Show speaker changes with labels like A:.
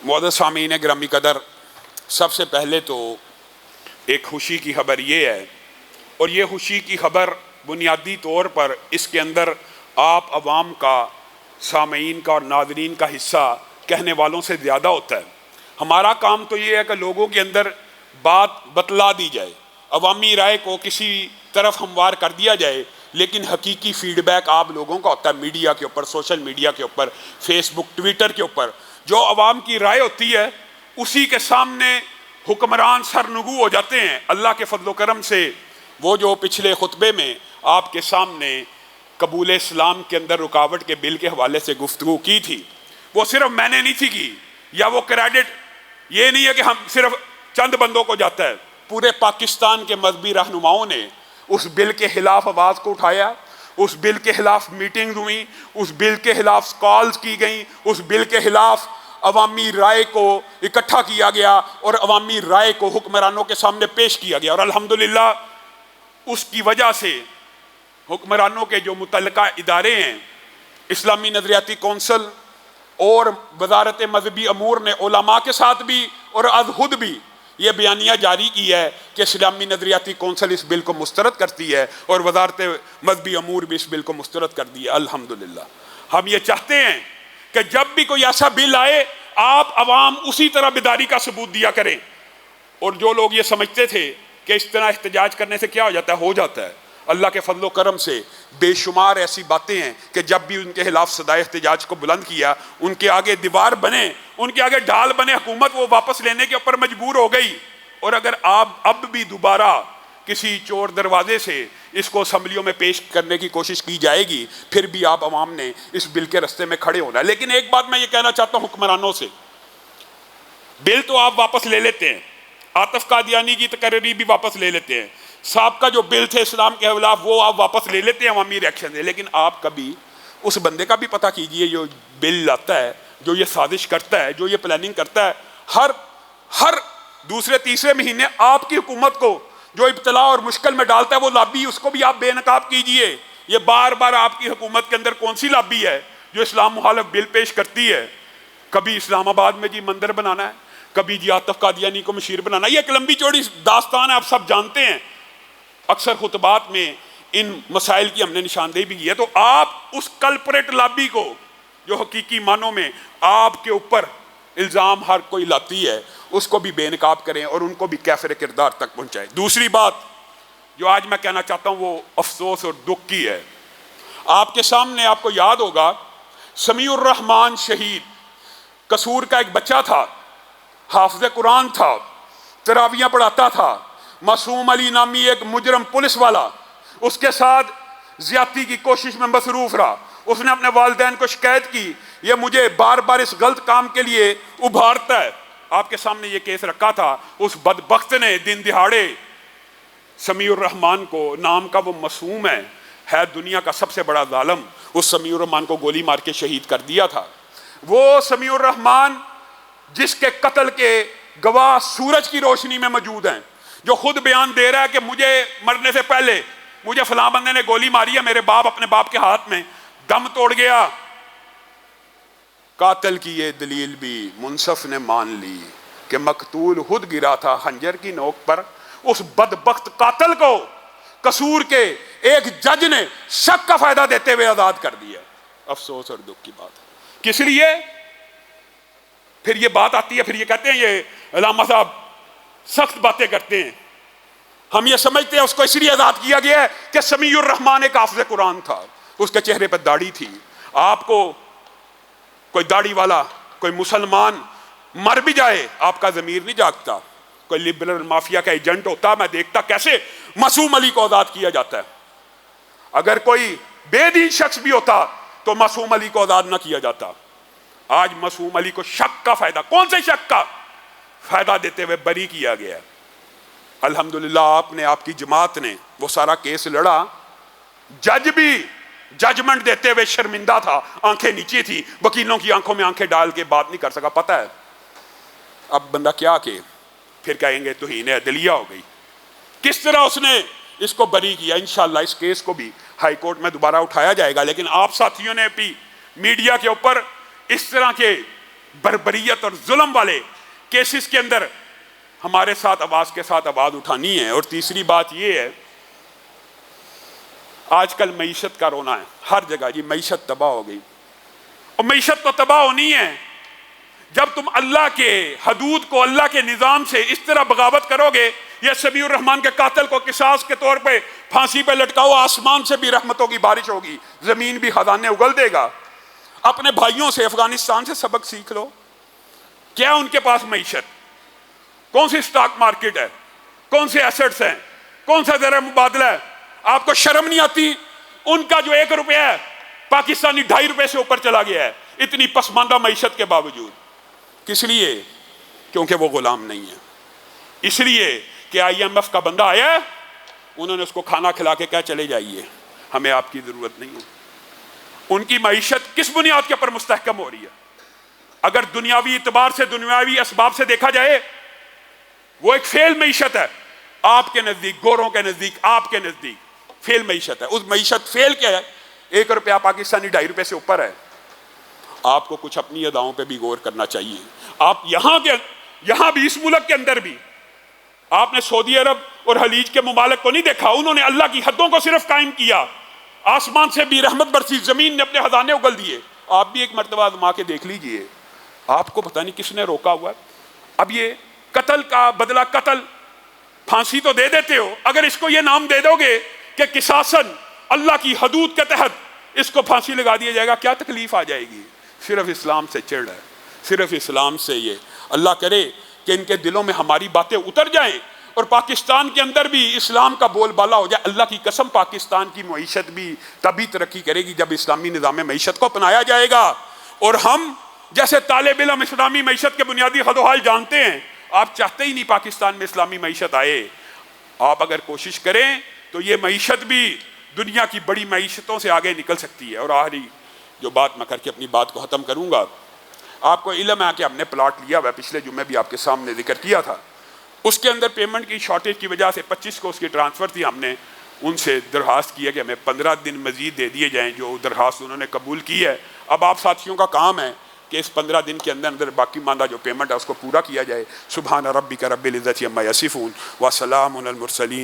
A: معزز سامعین گرامی قدر، سب سے پہلے تو ایک خوشی کی خبر یہ ہے، اور یہ خوشی کی خبر بنیادی طور پر اس کے اندر آپ عوام کا، سامعین کا اور ناظرین کا حصہ کہنے والوں سے زیادہ ہوتا ہے۔ ہمارا کام تو یہ ہے کہ لوگوں کے اندر بات بتلا دی جائے، عوامی رائے کو کسی طرف ہموار کر دیا جائے، لیکن حقیقی فیڈ بیک آپ لوگوں کا ہوتا ہے میڈیا کے اوپر، سوشل میڈیا کے اوپر، فیس بک، ٹویٹر کے اوپر۔ جو عوام کی رائے ہوتی ہے اسی کے سامنے حکمران سرنگو ہو جاتے ہیں۔ اللہ کے فضل و کرم سے وہ جو پچھلے خطبے میں آپ کے سامنے قبول اسلام کے اندر رکاوٹ کے بل کے حوالے سے گفتگو کی تھی، وہ صرف میں نے نہیں تھی کی، یا وہ کریڈٹ یہ نہیں ہے کہ ہم صرف چند بندوں کو جاتا ہے، پورے پاکستان کے مذہبی رہنماؤں نے اس بل کے خلاف آواز کو اٹھایا، اس بل کے خلاف میٹنگ ہوئی، اس بل کے خلاف کالز کی گئیں، اس بل کے خلاف عوامی رائے کو اکٹھا کیا گیا اور عوامی رائے کو حکمرانوں کے سامنے پیش کیا گیا، اور الحمدللہ اس کی وجہ سے حکمرانوں کے جو متعلقہ ادارے ہیں، اسلامی نظریاتی کونسل اور وزارت مذہبی امور نے علماء کے ساتھ بھی اور از خود بھی یہ بیانیہ جاری کی ہے کہ اسلامی نظریاتی کونسل اس بل کو مسترد کرتی ہے اور وزارت مذہبی امور بھی اس بل کو مسترد کر دی ہے۔ الحمدللہ ہم یہ چاہتے ہیں کہ جب بھی کوئی ایسا بل آئے آپ عوام اسی طرح بیداری کا ثبوت دیا کریں، اور جو لوگ یہ سمجھتے تھے کہ اس طرح احتجاج کرنے سے کیا ہو جاتا ہے، اللہ کے فضل و کرم سے بے شمار ایسی باتیں ہیں کہ جب بھی ان کے خلاف صدائے احتجاج کو بلند کیا، ان کے آگے دیوار بنے، ان کے آگے ڈھال بنے، حکومت وہ واپس لینے کے اوپر مجبور ہو گئی۔ اور اگر آپ اب بھی دوبارہ کسی چور دروازے سے اس کو اسمبلیوں میں پیش کرنے کی کوشش کی جائے گی، پھر بھی آپ عوام نے اس بل کے رستے میں کھڑے ہونا ہے۔ لیکن ایک بات میں یہ کہنا چاہتا ہوں حکمرانوں سے، بل تو آپ واپس لے لیتے ہیں، عاطف قادیانی کی تقرری بھی واپس لے لیتے ہیں، صاحب کا جو بل تھے اسلام کے خلاف وہ آپ واپس لے لیتے ہیں عوامی ریاکشن سے، لیکن آپ کبھی اس بندے کا بھی پتہ کیجئے جو بل لاتا ہے، جو یہ سازش کرتا ہے، جو یہ پلاننگ کرتا ہے، ہر دوسرے تیسرے مہینے آپ کی حکومت کو جو ابتلا اور مشکل میں ڈالتا ہے وہ لابی، اس کو بھی آپ بے نقاب کیجئے۔ یہ بار بار آپ کی حکومت کے اندر کون سی لابی ہے جو اسلام مخالف بل پیش کرتی ہے؟ کبھی اسلام آباد میں جی مندر بنانا ہے، کبھی جی عاطف قادیانی کو مشیر بنانا ہے، یہ ایک لمبی چوڑی داستان ہے، آپ سب جانتے ہیں۔ اکثر خطبات میں ان مسائل کی ہم نے نشاندہی بھی کی ہے۔ تو آپ اس کلپریٹ لابی کو جو حقیقی معنوں میں آپ کے اوپر الزام ہر کوئی لاتی ہے، اس کو بھی بے نقاب کریں اور ان کو بھی کیفر کردار تک پہنچائیں۔ دوسری بات جو آج میں کہنا چاہتا ہوں وہ افسوس اور دکھ کی ہے۔ آپ کے سامنے آپ کو یاد ہوگا سمیع الرحمان شہید قصور کا ایک بچہ تھا، حافظ قرآن تھا، تراویحیں پڑھاتا تھا، معصوم علی نامی ایک مجرم پولیس والا اس کے ساتھ زیادتی کی کوشش میں مصروف رہا۔ اس نے اپنے والدین کو شکایت کی، یہ مجھے بار بار اس غلط کام کے لیے ابھارتا ہے۔ آپ کے سامنے یہ کیس رکھا تھا، اس بدبخت نے دن دہاڑے سمیع الرحمان کو، نام کا وہ معصوم ہے دنیا کا سب سے بڑا ظالم، اس سمیع الرحمان کو گولی مار کے شہید کر دیا تھا۔ وہ سمیع الرحمان جس کے قتل کے گواہ سورج کی روشنی میں موجود ہیں، جو خود بیان دے رہا ہے کہ مجھے مرنے سے پہلے مجھے فلاں بندے نے گولی ماری ہے، میرے باپ اپنے باپ کے ہاتھ میں دم توڑ گیا۔ قاتل کی یہ دلیل بھی منصف نے مان لی کہ مقتول خود گرا تھا خنجر کی نوک پر۔ اس بدبخت قاتل کو قصور کے ایک جج نے شک کا فائدہ دیتے ہوئے آزاد کر دیا۔ افسوس اور دکھ کی بات ہے۔ کس لیے؟ پھر یہ بات آتی ہے، پھر یہ کہتے ہیں یہ علامہ صاحب سخت باتیں کرتے ہیں۔ ہم یہ سمجھتے ہیں اس کو اس لیے آزاد کیا گیا ہے کہ سمیع الرحمان ایک حافظ قرآن تھا، اس کے چہرے پر داڑھی تھی۔ آپ کو کوئی داڑھی والا، کوئی مسلمان مر بھی جائے آپ کا ضمیر نہیں جاگتا۔ کوئی لبرل مافیا کا ایجنٹ ہوتا، میں دیکھتا کیسے معصوم علی کو آزاد کیا جاتا ہے۔ اگر کوئی بے دین شخص بھی ہوتا تو معصوم علی کو آزاد نہ کیا جاتا۔ آج معصوم علی کو شک کا فائدہ، کون سے شک کا فائدہ دیتے ہوئے بری کیا گیا۔ الحمدللہ آپ نے، آپ کی جماعت نے وہ سارا کیس لڑا، جج بھی ججمنٹ دیتے ہوئے شرمندہ تھا، آنکھیں نیچے تھی، وکیلوں کی آنکھوں میں آنکھیں ڈال کے بات نہیں کر سکا۔ پتہ ہے اب بندہ کیا کہ پھر کہیں گے توہین عدلیہ ہو گئی۔ کس طرح اس نے اس کو بری کیا۔ انشاءاللہ اس کیس کو بھی ہائی کورٹ میں دوبارہ اٹھایا جائے گا، لیکن آپ ساتھیوں نے بھی میڈیا کے اوپر اس طرح کے بربریت اور ظلم والے کیسز کے اندر ہمارے ساتھ آواز کے ساتھ آواز اٹھانی ہے۔ اور تیسری بات یہ ہے، آج کل معیشت کا رونا ہے ہر جگہ، جی معیشت تباہ ہو گئی، اور معیشت تو تباہ ہونی ہے جب تم اللہ کے حدود کو، اللہ کے نظام سے اس طرح بغاوت کرو گے۔ یہ سمیع الرحمن کے قاتل کو قصاص کے طور پہ پھانسی پہ لٹکاؤ، آسمان سے بھی رحمتوں کی بارش ہوگی، زمین بھی خزانے اگل دے گا۔ اپنے بھائیوں سے افغانستان سے سبق سیکھ لو، کیا ان کے پاس معیشت، کون سی سٹاک مارکیٹ ہے، کون سے ایسٹس ہیں، کون سا زر مبادلہ ہے؟ آپ کو شرم نہیں آتی؟ ان کا جو 1 روپیہ ہے پاکستانی 2.5 روپے سے اوپر چلا گیا ہے، اتنی پسماندہ معیشت کے باوجود۔ کس لیے؟ کیونکہ وہ غلام نہیں ہے۔ اس لیے کہ IMF کا بندہ آیا ہے، انہوں نے اس کو کھانا کھلا کے کہا چلے جائیے، ہمیں آپ کی ضرورت نہیں ہے۔ ان کی معیشت کس بنیاد کے اوپر مستحکم ہو رہی ہے؟ اگر دنیاوی اعتبار سے، دنیاوی اسباب سے دیکھا جائے، وہ ایک فیل معیشت ہے آپ کے نزدیک، گوروں کے نزدیک، آپ کے نزدیک فیل معیشت ہے۔ اس معیشت فیل کیا ہے؟ 1 روپیہ پاکستانی 2.5 روپے سے اوپر ہے۔ آپ کو کچھ اپنی اداؤں پہ بھی غور کرنا چاہیے۔ آپ یہاں بھی، اس ملک کے اندر بھی، آپ نے سعودی عرب اور خلیج کے ممالک کو نہیں دیکھا، انہوں نے اللہ کی حدوں کو صرف قائم کیا، آسمان سے بھی رحمت برسی، زمین نے اپنے خزانے اگل دیے۔ آپ بھی ایک مرتبہ آزما کے دیکھ لیجئے، آپ کو پتہ نہیں کس نے روکا ہوا ہے۔ اب یہ قتل کا بدلہ قتل، پھانسی تو دے دیتے ہو، اگر اس کو یہ نام دے دو گے کہ قصاصاً اللہ کی حدود کے تحت اس کو پھانسی لگا دیا جائے گا، کیا تکلیف آ جائے گی؟ صرف اسلام سے چڑھ ہے، صرف اسلام سے۔ یہ اللہ کرے کہ ان کے دلوں میں ہماری باتیں اتر جائیں اور پاکستان کے اندر بھی اسلام کا بول بالا ہو جائے۔ اللہ کی قسم، پاکستان کی معیشت بھی تبھی ترقی کرے گی جب اسلامی نظام معیشت کو اپنایا جائے گا۔ اور ہم جیسے طالب علم اسلامی معیشت کے بنیادی خد و حال جانتے ہیں، آپ چاہتے ہی نہیں پاکستان میں اسلامی معیشت آئے۔ آپ اگر کوشش کریں تو یہ معیشت بھی دنیا کی بڑی معیشتوں سے آگے نکل سکتی ہے۔ اور آخری جو بات میں کر کے اپنی بات کو ختم کروں گا، آپ کو علم ہے کہ ہم نے پلاٹ لیا ہوا ہے، پچھلے جمعے بھی آپ کے سامنے ذکر کیا تھا، اس کے اندر پیمنٹ کی شارٹیج کی وجہ سے 25 کو اس کی ٹرانسفر تھی، ہم نے ان سے درخواست کی ہے کہ ہمیں 15 دن مزید دے دیے جائیں، جو درخواست انہوں نے قبول کی ہے۔ اب آپ ساتھیوں کا کام ہے کہ اس 15 دن کے اندر باقی ماندہ جو پیمنٹ ہے اس کو پورا کیا جائے۔ سبحان ربک رب العزت عما یصفون وسلام علی المرسلین۔